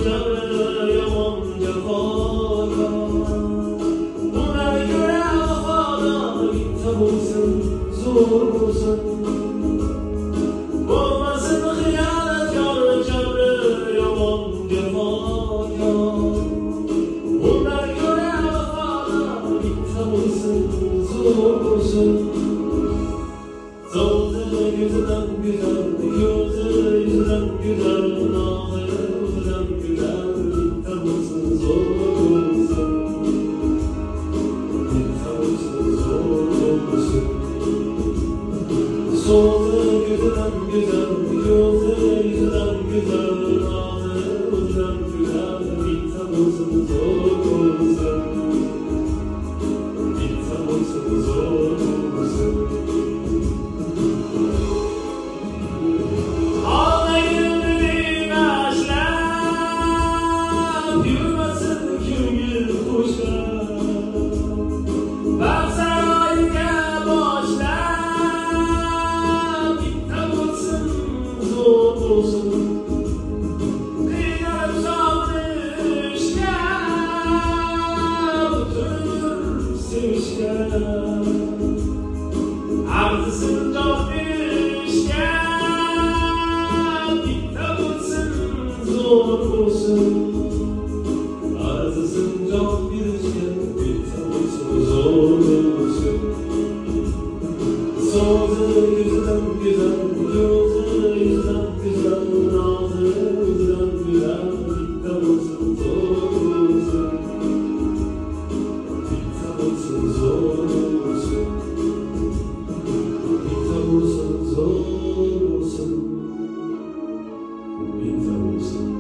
canı yaman cefaga. Buna göre vefada bitti olsun, zor olsun. Olmasın hıyanet canı yaman cefaga. Buna göre vefada bitti olsun, zor olsun. Sözü yüzünden güzel, gözü yüzünden güzel, nazı yüzünden güzel, bitti olsun, zor olsun. Bitti olsun, zor olsun. Sözü yüzünden güzel, gözü yüzünden güzel, nazı yüzünden güzel, bitti olsun, zor olsun. Bitti olsun, zor olsun. Arzısın çok düşken, bitti olsun, zor olsun. Arzısın çok düşken, bitti olsun, zor olsun. Sözü yüzünden güzel, gözü yüzünden güzel, nazı yüzünden güzel, bitti olsun, zor olsun. Bitti olsun, zor olsun. Bitti olsun, zor olsun. Bitti olsun.